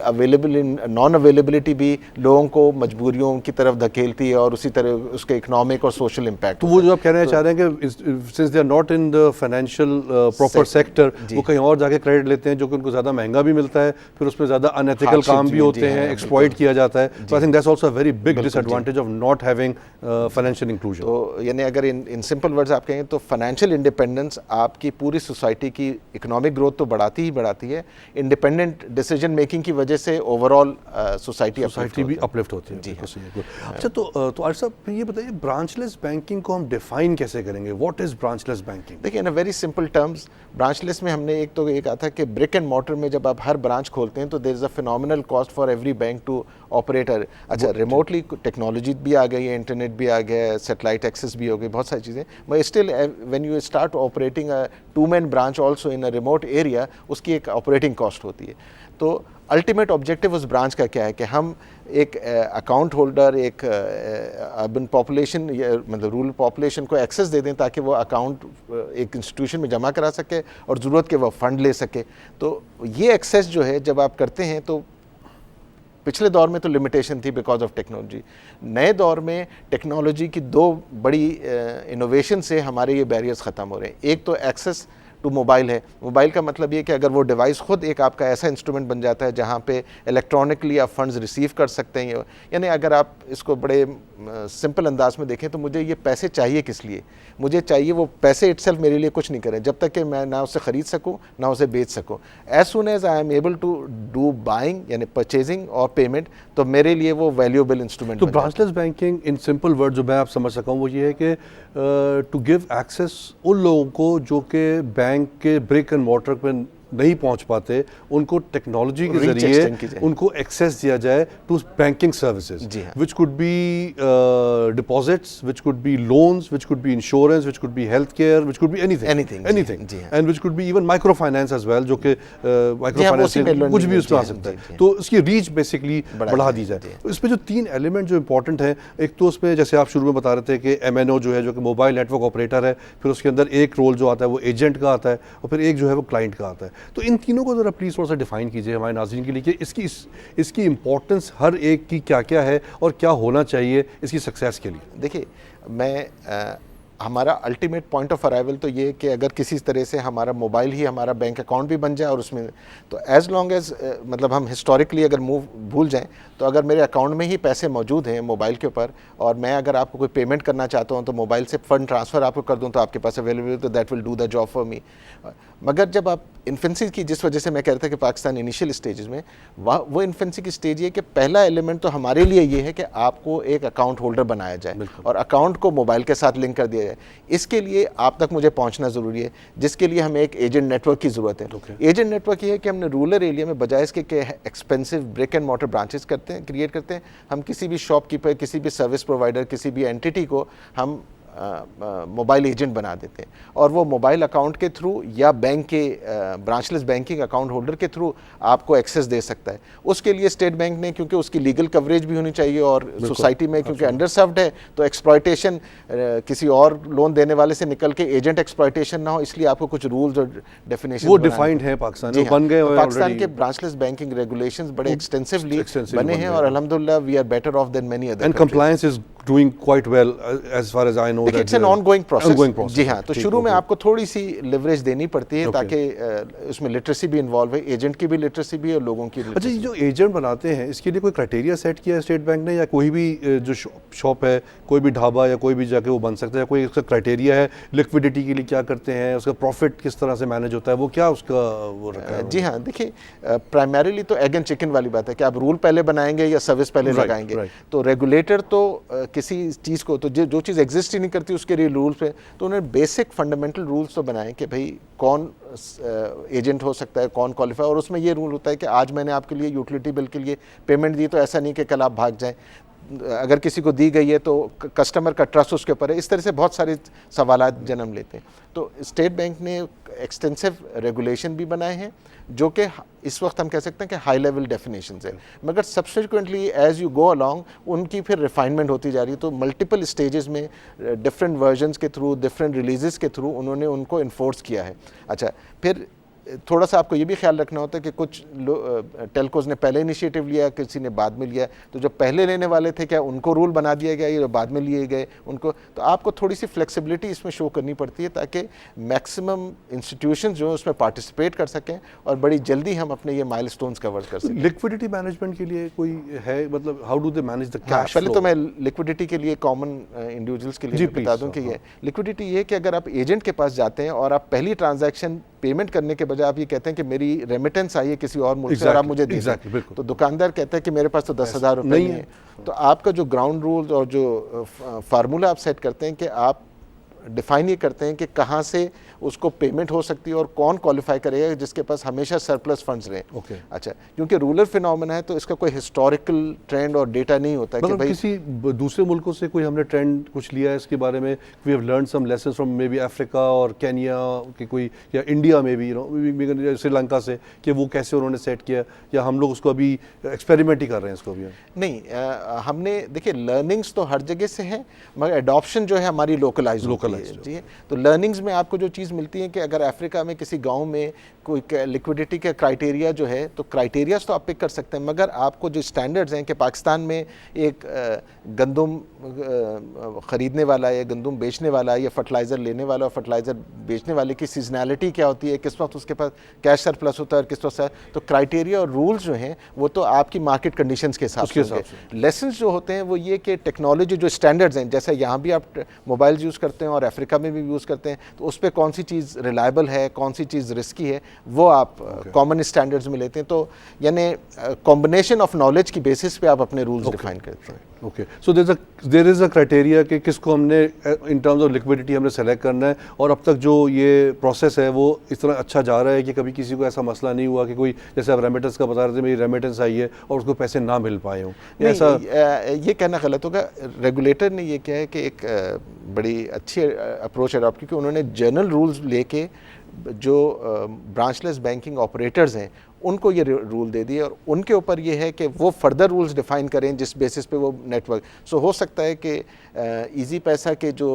C: नॉन अवेलेबिलिटी भी लोगों को मजबूरियों की तरफ धकेलती है और उसी तरह उसके इकोनॉमिक और सोशल इम्पैक्ट।
B: तो वो जो आप कहना चाह रहे हैं कि since they are not in the financial proper sector, वो कहीं और जाके क्रेडिट लेते हैं जो कि उनको ज़्यादा महंगा भी मिलता है, फिर उसमें ज़्यादा अनएथिकल काम भी होते हैं, एक्सप्लॉइट किया जाता है। तो I think that's also a very big disadvantage of not having financial inclusion.
C: तो यानी अगर इन सिंपल वर्ड्स आप कहें तो फाइनेंशियल इंडिपेंडेंस आपकी पूरी सोसाइटी की इकोनॉमिक ग्रोथ तो बढ़ाती ही बढ़ाती है, इंडिपेंडेंट डिसीजन मेकिंग की वजह से ओवरऑल सोसाइटी
B: भी अपलिफ्ट होती है। जी अच्छा, तो आरिफ साहब ये बताइए ब्रांचलेस बैंकिंग को हम डिफाइन कैसे करेंगे? What is branchless banking?
C: देखिए, in a very simple terms, branchless में हमने एक तो ये कहा था कि ब्रिक एंड मॉर्टर में जब आप हर ब्रांच खोलते हैं तो there is a phenomenal cost for every bank to operator. अच्छा, रिमोटली टेक्नोलॉजी भी आ गई है, इंटरनेट भी आ गया है, सैटेलाइट एक्सेस भी हो गई, बहुत सारी चीज़ें, but still when you start operating a 2-man branch also in a remote area, उसकी एक ऑपरेटिंग कॉस्ट होती है। तो अल्टीमेट ऑब्जेक्टिव उस ब्रांच का क्या है कि हम एक अकाउंट होल्डर, एक अर्बन पॉपुलेशन मतलब रूरल पॉपुलेशन को एक्सेस दे दें ताकि वो अकाउंट एक इंस्टीट्यूशन में जमा करा सके और ज़रूरत के वो फंड ले सके। तो ये एक्सेस जो है जब आप करते हैं तो पिछले दौर में तो लिमिटेशन थी बिकॉज ऑफ टेक्नोलॉजी। नए दौर में टेक्नोलॉजी की दो बड़ी इनोवेशन से हमारे ये बैरियर्स ख़त्म हो रहे हैं। एक तो एक्सेस टू मोबाइल है। मोबाइल का मतलब ये कि अगर वो डिवाइस खुद एक आपका ऐसा इंस्ट्रूमेंट बन जाता है जहाँ पे इलेक्ट्रॉनिकली आप फंड्स रिसीव कर सकते हैं, यानी अगर आप इसको बड़े सिंपल अंदाज में देखें तो मुझे ये पैसे चाहिए किस लिए, मुझे चाहिए वो पैसे इटसेल्फ मेरे लिए कुछ नहीं करें जब तक कि मैं ना उसे ख़रीद सकूं ना उसे बेच सकूं। As soon as I am able to do buying यानी परचेजिंग और पेमेंट, तो मेरे लिए वो वैल्यूएबल इंस्ट्रूमेंट।
B: तो branchless banking in simple word जो मैं आप समझ सका हूँ वो ये है कि टू गिव एक्सेस उन लोगों को जो कि बैंक के ब्रिक एंड मॉर्टर पर नहीं पहुंच पाते, उनको टेक्नोलॉजी के जरिए उनको एक्सेस दिया जाए to banking services, which could be deposits, which could be loans, which could be insurance, which could be health care, which could be anything and which could be even micro finance as well, जो कि micro finance कुछ भी उसमें आ सकता है। तो इसकी reach basically बढ़ा दी जाए। तो इसमें जो 3 एलिमेंट जो इंपॉर्टेंट हैं, एक तो उसमें जैसे आप शुरू में बता रहे थे कि MNO जो है, जो कि मोबाइल नेटवर्क ऑपरेटर है, फिर उसके अंदर एक रोल जो आता है वो एजेंट का आता है, और फिर एक जो है वो क्लाइंट का आता है। तो इन तीनों को ज़रा प्लीज़ थोड़ा सा डिफाइन कीजिए हमारे नाज़रीन के लिए कि इसकी इंपॉर्टेंस हर एक की क्या क्या है और क्या होना चाहिए इसकी सक्सेस के लिए।
C: देखिए, हमारा अल्टीमेट पॉइंट ऑफ अराइवल तो ये कि अगर किसी तरह से हमारा मोबाइल ही हमारा बैंक अकाउंट भी बन जाए, और उसमें तो एज़ लॉन्ग एज़ मतलब हम हिस्टोरिकली अगर भूल जाएं, तो अगर मेरे अकाउंट में ही पैसे मौजूद हैं मोबाइल के ऊपर, और मैं अगर आपको कोई पेमेंट करना चाहता हूं तो मोबाइल से फ़ंड ट्रांसफ़र आपको कर दूं तो आपके पास अवेलेबल, तो that will do the job for me. मगर जब आप इन्फेंसी की, जिस वजह से मैं कह रहा था कि पाकिस्तान इनिशियल स्टेजेस में, वो इन्फेंसी की स्टेज ये कि पहला एलिमेंट तो हमारे लिए ये है कि आपको एक अकाउंट होल्डर बनाया जाए और अकाउंट को मोबाइल के साथ लिंक कर दिया जाए। इसके लिए आप तक मुझे पहुंचना ज़रूरी है, जिसके लिए हमें एक एजेंट नेटवर्क की ज़रूरत है। एजेंट नेटवर्क ये है कि हमने रूरल एरिया में बजाय इसके expensive brick and mortar branches create करते हैं, हम किसी भी शॉपकीपर, किसी भी सर्विस प्रोवाइडर, किसी भी एंटिटी को हम मोबाइल एजेंट बना देते हैं, और वो मोबाइल अकाउंट के थ्रू या बैंक के ब्रांचलेस बैंकिंग अकाउंट होल्डर के थ्रू आपको एक्सेस दे सकता है। उसके लिए स्टेट बैंक ने, क्योंकि उसकी लीगल कवरेज भी होनी चाहिए, और सोसाइटी में क्योंकि अंडर सर्व्ड है, तो एक्सप्लॉयटेशन किसी और लोन देने वाले से निकल के एजेंट एक्सप्लॉयटेशन ना हो, इसलिए आपको कुछ रूल्स और डेफिनेशन
B: वो डिफाइंड है पाकिस्तान में, बन गए।
C: पाकिस्तान के ब्रांचलेस बैंकिंग रेगुलेशंस बड़े एक्सटेंसिवली बने हैं, और अल्हम्दुलिल्लाह we are better off than many other,
B: and compliance is doing quite well as far as I know.
C: It's an ongoing process. जी हाँ, तो शुरू में आपको थोड़ी सी लिवरेज देनी पड़ती है ताकि उसमें लिटरेसी भी इन्वॉल्व है, एजेंट की भी लिटरेसी भी और लोगों की।
B: अच्छा, ये जो एजेंट बनाते हैं इसके लिए कोई क्राइटेरिया सेट किया है स्टेट बैंक ने, या कोई भी जो शॉप है, कोई भी ढाबा या कोई भी जाके वो बन सकता है? कोई उसका क्राइटेरिया है? लिक्विडिटी के लिए क्या करते हैं, उसका प्रॉफिट किस तरह से मैनेज होता है, वो क्या उसका वो रखा है?
C: जी हाँ, देखिए प्राइमरीली तो एग एंड चिकन वाली बात है कि आप रूल पहले बनाएंगे या सर्विस पहले लगाएंगे। तो रेगुलेटर तो किसी चीज़ को, तो जो चीज़ एग्जिस्ट ही नहीं करती उसके लिए रूल्स पे, तो उन्होंने बेसिक फंडामेंटल रूल्स तो बनाए कि भाई कौन एजेंट हो सकता है, कौन क्वालिफाई, और उसमें ये रूल होता है कि आज मैंने आपके लिए यूटिलिटी बिल के लिए पेमेंट दी, तो ऐसा नहीं कि कल आप भाग जाएं, अगर किसी को दी गई है तो कस्टमर का ट्रस्ट उसके ऊपर है। इस तरह से बहुत सारे सवालात जन्म लेते हैं। तो स्टेट बैंक ने एक्सटेंसिव रेगुलेशन भी बनाए हैं, जो कि इस वक्त हम कह सकते हैं कि हाई लेवल डेफिनेशंस है, मगर subsequently as you go along उनकी फिर रिफाइनमेंट होती जा रही है। तो मल्टीपल स्टेजेस में डिफरेंट वर्जन्स के थ्रू, डिफरेंट रिलीजेस के थ्रू उन्होंने उनको इन्फोर्स किया है। अच्छा, फिर थोड़ा सा आपको ये भी ख्याल रखना होता है कि कुछ टेलकोज़ ने पहले इनिशिएटिव लिया, किसी ने बाद में लिया, तो जो पहले लेने वाले थे क्या उनको रूल बना दिया गया, या बाद में लिए गए उनको, तो आपको थोड़ी सी फ्लेक्सिबिलिटी इसमें शो करनी पड़ती है ताकि मैक्सिमम इंस्टीट्यूशंस जो उसमें पार्टिसिपेट कर सकें और बड़ी जल्दी हम अपने ये माइलस्टोन्स कवर कर सकें।
B: लिक्विडिटी मैनेजमेंट के लिए कोई है, मतलब how do they manage the cash?
C: पहले तो मैं लिक्विडिटी के लिए कॉमन इंडिविजुअल्स के लिए बता दूं कि ये लिक्विडिटी ये कि अगर आप एजेंट के पास जाते हैं और आप पहली ट्रांजैक्शन पेमेंट करने के बजाय आप ये कहते हैं कि मेरी रेमिटेंस आई है किसी और मुल्क से और आप मुझे दे दें, तो दुकानदार कहता है कि मेरे पास तो 10,000 रुपये नहीं है। तो आपका जो ग्राउंड रूल्स और जो फार्मूला आप सेट करते हैं कि आप डिफाइन ये करते हैं कि कहाँ से उसको पेमेंट हो सकती है और कौन क्वालिफाई करेगा जिसके पास हमेशा सरप्लस फंड्स रहें। अच्छा, क्योंकि रूरल फिनोमेना है तो इसका कोई हिस्टोरिकल ट्रेंड और डेटा नहीं होता कि भाई
B: किसी दूसरे मुल्कों से कोई हमने ट्रेंड कुछ लिया है इसके बारे में, we have learn some lessons from maybe Africa और केनिया के कोई, या इंडिया में भी, यू नो, श्रीलंका से, कि वो कैसे उन्होंने सेट किया, या हम लोग उसको अभी एक्सपेरिमेंट ही कर रहे हैं इसको भी?
C: नहीं, हमने देखिए लर्निंग्स तो हर जगह से हैं, मगर एडॉप्शन जो है हमारी लोकलाइज
B: डिसेंट्रलाइज्ड
C: जी। तो लर्निंग्स में आपको जो चीज़ मिलती है कि अगर अफ्रीका में किसी गांव में कोई लिक्विडिटी का क्राइटेरिया जो है, तो क्राइटेरियाज तो आप पिक कर सकते हैं, मगर आपको जो स्टैंडर्ड्स हैं कि पाकिस्तान में एक गंदम ख़रीदने वाला या गंदम बेचने वाला या फर्टिलाइज़र लेने वाला और फर्टिलाइज़र बेचने वाले की सीजनैलिटी क्या होती है, किस वक्त उसके पास कैश सरप्लस होता है और किस वक्त, तो क्राइटेरिया और रूल्स जो हैं वो तो आपकी मार्केट कंडीशंस के हिसाब से होंगे। लेसन्स जो होते हैं वो ये कि टेक्नोलॉजी जो स्टैंडर्ड्स हैं, जैसे यहाँ भी आप मोबाइल यूज़ करते हैं और अफ्रीका में भी यूज़ करते हैं, तो उस पर कौन सी चीज़ रिलायबल है, कौन सी चीज़ रिस्की है, वो आप कॉमन स्टैंडर्ड्स में लेते हैं। तो यानी कॉम्बिनेशन ऑफ नॉलेज की बेसिस पे आप अपने रूल्स डिफाइन करते हैं।
B: Okay, so there is a criteria कि किसको हमने इन टर्म्स ऑफ लिक्विडिटी हमने सेलेक्ट करना है, और अब तक जो ये प्रोसेस है वो इस तरह अच्छा जा रहा है कि कभी किसी को ऐसा मसला नहीं हुआ कि कोई, जैसे आप रेमिटेंस का बता रहे थे, मेरी रेमिटेंस आई है और उसको पैसे ना मिल पाए हों, ऐसा
C: ये कहना गलत होगा। रेगुलेटर ने ये किया है कि एक बड़ी अच्छी अप्रोच अडॉप्ट की कि उन्होंने जनरल रूल्स लेके जो ब्रांचलेस बैंकिंग ऑपरेटर्स हैं उनको ये रूल दे दिए, और उनके ऊपर ये है कि वो फर्दर रूल्स डिफाइन करें जिस बेसिस पे वो नेटवर्क। सो हो सकता है कि इजी पैसा के जो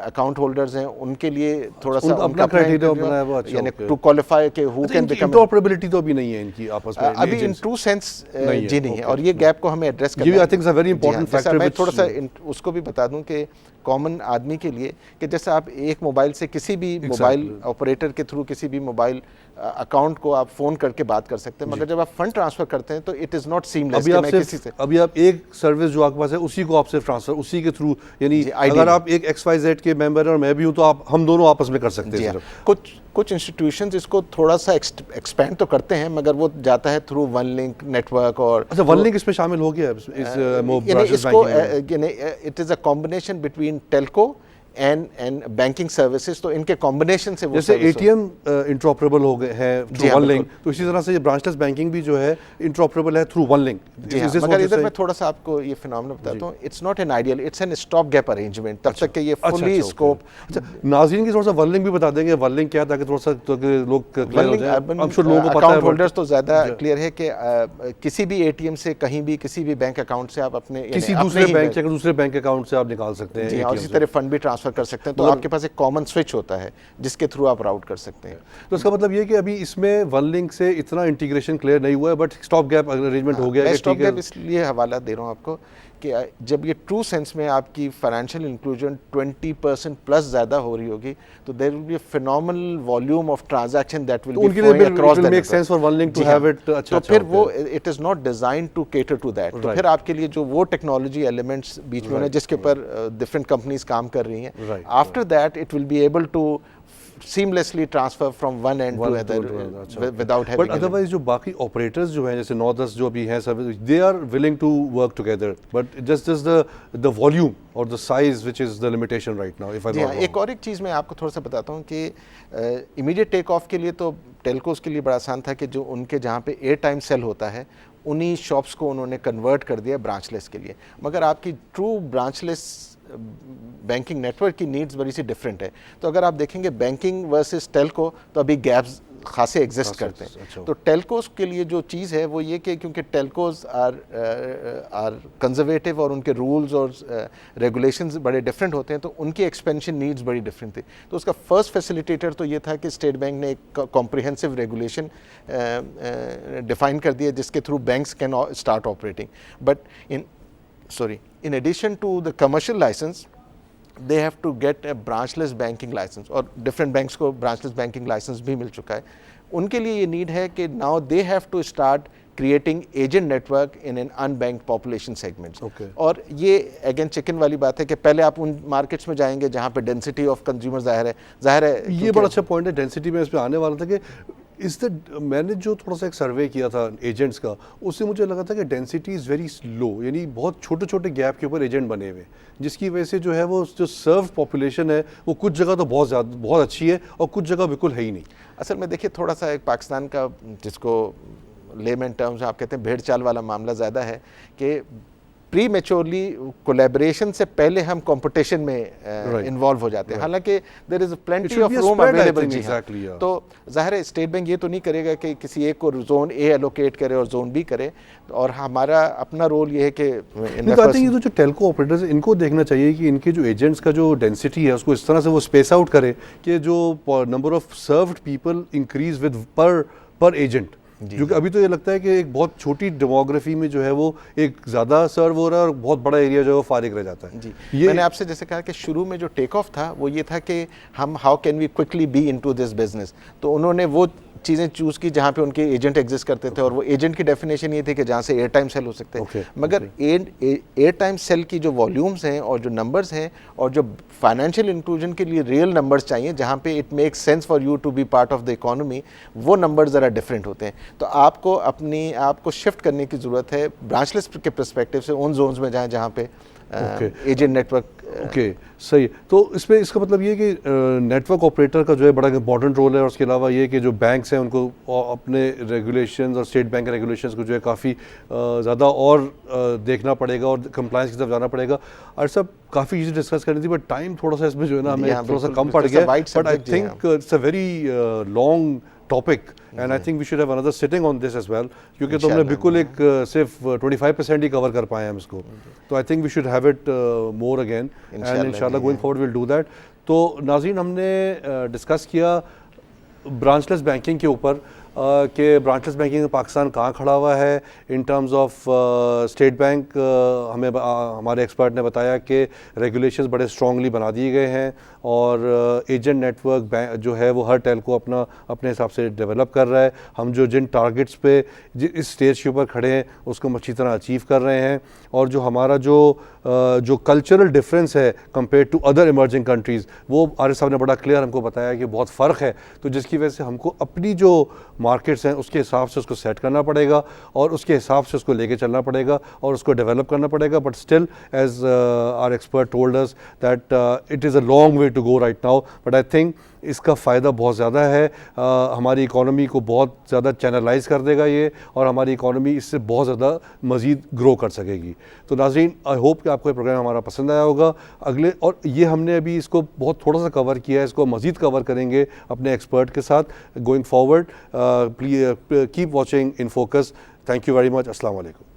C: अकाउंट होल्डर्स हैं उनके लिए थोड़ा सा
B: अपना क्राइटेरिया बनाया हुआ,
C: यानी टू क्वालिफाई के हु कैन बिकम,
B: इंटरऑपरेबिलिटी तो अभी नहीं है इनकी आपस में
C: अभी इन ट्रू सेंस जी नहीं है, और ये गैप को हमें एड्रेस करना है।
B: आई think is a very important factor.
C: मैं थोड़ा सा उसको भी बता दूं कि कॉमन आदमी के लिए कि जैसे आप एक मोबाइल से किसी भी मोबाइल ऑपरेटर के थ्रू किसी भी मोबाइल अकाउंट को आप फोन करके बात कर सकते हैं, मगर जब आप फंड ट्रांसफर करते हैं तो इट इज नॉट सीमलेस।
B: अभी आप एक सर्विस जो आपके पास है उसी को आपसे ट्रांसफर उसी के थ्रू, यानी अगर आप एक XYZ के मेंबर हैं और मैं भी हूं तो आप हम दोनों आपस में कर सकते हैं।
C: कुछ इंस्टीट्यूशंस इसको थोड़ा सा एक्सपेंड तो करते हैं, मगर वो जाता है थ्रू वन लिंक नेटवर्क। और
B: अच्छा, वन लिंक इसमें शामिल हो गया
C: इसको, it is a combination between Telco and banking services, तो इनके कॉम्बिनेशन से वो
B: जैसे ATM इंटरऑपरेबल हो गए हैं थ्रू वन लिंक, तो इसी तरह से ये ब्रांचलेस बैंकिंग भी जो है इंटरऑपरेबल है थ्रू वन लिंक।
C: मगर इधर मैं थोड़ा सा आपको ये फिनोमेना बताता हूँ, it's not an ideal, it's an stop gap arrangement तब तक कि ये फुली स्कोप।
B: नाज़रीन की थोड़ा सा वन लिंक भी बता देंगे, वन लिंक क्या, ताकि थोड़ा सा लोग क्लियर हो जाए। I'm sure लोगों को पता है,
C: अकाउंट होल्डर्स तो ज़्यादा क्लियर है कि किसी भी ATM से कहीं भी किसी भी बैंक अकाउंट से आप अपने
B: किसी दूसरे बैंक या दूसरे बैंक अकाउंट से आप निकाल सकते हैं,
C: और इसी तरह फंड भी ट्रांसफर कर सकते हैं। तो आपके पास एक कॉमन स्विच होता है जिसके थ्रू आप राउट कर सकते हैं।
B: तो इसका मतलब ये कि अभी इसमें वन लिंक से इतना इंटीग्रेशन क्लियर नहीं हुआ है, बट स्टॉप गैप अरेंजमेंट हो गया है।
C: स्टॉप गैप इसलिए हवाला दे रहा हूँ आपको कि जब ये ट्रू सेंस में आपकी फाइनेंशियल इंक्लूजन 20% प्लस ज़्यादा हो रही होगी, तो there will be a phenomenal volume of transaction that will be flowing across the network.
B: Sense for one link to have it.
C: तो फिर वो it is not designed to cater to that. तो फिर आपके लिए जो वो टेक्नोलॉजी एलिमेंट्स बीच में जिसके ऊपर डिफरेंट कंपनीज काम कर रही हैं, after that it will be able to seamlessly transfer from one end to other without having.
B: But otherwise जो बाकी operators जो हैं, जैसे 9-10 जो अभी हैं service, they are willing to work together, but just the volume or the size which is the limitation right now, if I don't know.
C: एक और एक चीज़ मैं आपको थोड़ा सा बताता हूँ कि immediate take off के लिए तो टेलकोस के लिए बड़ा आसान था कि जो उनके जहाँ पे एयर टाइम सेल होता है उन्हीं शॉप्स को उन्होंने कन्वर्ट कर दिया ब्रांचलेस के लिए। मगर आपकी ट्रू ब्रांचलेस बैंकिंग नेटवर्क की नीड्स बड़ी सी डिफरेंट है। तो अगर आप देखेंगे बैंकिंग वर्सेस टेलको, तो अभी गैप्स खासे एग्जिस्ट करते हैं।
B: अच्छा।
C: तो टेलकोस के लिए जो चीज़ है वो ये कि क्योंकि टेलकोस आर कंजर्वेटिव और उनके रूल्स और रेगुलेशंस बड़े डिफरेंट होते हैं, तो उनकी एक्सपेंशन नीड्स बड़ी डिफरेंट थी। तो उसका फर्स्ट फैसिलिटेटर तो ये था कि स्टेट बैंक ने एक कॉम्प्रिहेंसिव रेगुलेशन डिफाइन कर दिया जिसके through banks can start operating. But in addition to the commercial license, they have to get a branchless banking license, और different banks को branchless banking license भी मिल चुका है। उनके लिए ये need है कि now they have to start creating agent network in an unbanked population segments। और ये again chicken वाली बात है कि पहले आप उन markets में जाएंगे जहाँ पे density of consumers ज़ाहिर है।
B: ये बड़ा अच्छा point है, density में इस पे आने वाला था कि मैंने जो थोड़ा सा एक सर्वे किया था एजेंट्स का, उससे मुझे लगा था कि डेंसिटी इज़ वेरी लो, यानी बहुत छोटे छोटे गैप के ऊपर एजेंट बने हुए, जिसकी वजह से जो है वो जो सर्व पॉपुलेशन है वो कुछ जगह तो बहुत अच्छी है और कुछ जगह बिल्कुल है ही नहीं।
C: असल में देखिए थोड़ा सा एक पाकिस्तान का जिसको लेमैन टर्म्स आप कहते हैं भेड़ चाल वाला मामला ज़्यादा है कि प्री मेच्योरली कोलैबोरेशन से पहले हम कंपटीशन में इन्वॉल्व हो जाते हैं, हालांकि there is plenty of room available. जी
B: exactly,
C: हाँ। तो जाहिर है स्टेट बैंक ये तो नहीं करेगा कि किसी एक को जोन ए एलोकेट करे और जोन बी करे, और हमारा अपना रोल ये है कि
B: ये तो जो टेलको ऑपरेटर्स इनको देखना चाहिए कि इनके जो एजेंट्स का जो डेंसिटी है उसको इस तरह से वो स्पेस आउट करे कि जो number of served people increase with पर एजेंट, क्योंकि अभी तो ये लगता है कि एक बहुत छोटी डेमोग्राफी में जो है वो एक ज़्यादा सर्व हो रहा है और बहुत बड़ा एरिया जो है वो फारिग रह जाता है।
C: जी, मैंने आपसे जैसे कहा कि शुरू में जो टेक ऑफ था वो ये था कि हम how can we quickly be into this business, तो उन्होंने वो चीज़ें चूज़ की जहाँ पे उनके एजेंट एग्जिस्ट करते थे, और वो एजेंट की डेफिनेशन ये थी कि जहाँ से एयर टाइम सेल हो सकते हैं। मगर एयर टाइम सेल की जो वॉल्यूम्स हैं और जो नंबर्स हैं और जो फाइनेंशियल इंक्लूजन के लिए रियल नंबर्स चाहिए जहाँ पे it makes sense for you to be part of the economy, वो नंबर ज़रा डिफरेंट होते हैं। तो आपको अपनी आपको शिफ्ट करने की ज़रूरत है ब्रांचलेस के पर्सपेक्टिव से उन जोन्स में जहाँ पे एजेंट नेटवर्क।
B: ओके, सही। तो इसमें इसका मतलब ये कि नेटवर्क ऑपरेटर का जो है बड़ा इंपॉर्टेंट रोल है, और उसके अलावा ये कि जो बैंक्स हैं उनको अपने रेगुलेशंस और स्टेट बैंक रेगुलेशंस को जो है काफ़ी ज़्यादा और देखना पड़ेगा और कंप्लायंस की तरफ जाना पड़ेगा। और सब काफ़ी चीज़ें डिस्कस करनी थी, बट टाइम थोड़ा सा इसमें जो है ना हमें थोड़ा सा कम पड़ गया, but I think it's a very long topic and I think we should have another sitting on this as well, क्योंकि तो हमने बिल्कुल एक सिर्फ 25% ही कवर कर पाए हम इसको। तो I think we should have it more again and इंशाल्लाह going forward will do that. तो नाज़रीन, हमने डिस्कस किया ब्रांचलेस बैंकिंग के ऊपर कि ब्रांचलेस बैंकिंग में पाकिस्तान कहाँ खड़ा हुआ है इन टर्म्स ऑफ स्टेट बैंक। हमें हमारे एक्सपर्ट ने बताया कि रेगुलेशंस बड़े स्ट्रांगली बना दिए गए हैं और एजेंट नेटवर्क बैंक जो है वो हर टेलको अपने हिसाब से डेवलप कर रहा है। हम जिन टारगेट्स पे इस स्टेज के ऊपर खड़े हैं उसको हम अच्छी तरह अचीव कर रहे हैं, और जो हमारा जो कल्चरल डिफरेंस है compare to other emerging countries, वो आरिफ साहब ने बड़ा क्लियर हमको बताया कि बहुत फ़र्क है। तो जिसकी वजह से हमको अपनी जो मार्केट्स हैं उसके हिसाब से उसको सेट करना पड़ेगा और उसके हिसाब से उसको लेके चलना पड़ेगा और उसको डेवलप करना पड़ेगा। But still as our expert told us that it is a long way to go right now, but I think इसका फ़ायदा बहुत ज़्यादा है। हमारी इकॉनमी को बहुत ज़्यादा चैनलाइज कर देगा ये, और हमारी इकॉनमी इससे बहुत ज़्यादा मज़ीद ग्रो कर सकेगी। तो नाज़रीन, आई होप कि आपको ये प्रोग्राम हमारा पसंद आया होगा। अगले और ये हमने अभी इसको बहुत थोड़ा सा कवर किया है, इसको मज़ीद कवर करेंगे अपने एक्सपर्ट के साथ going forward. Please keep watching in focus. Thank you very much. अस्सलाम वालेकुम।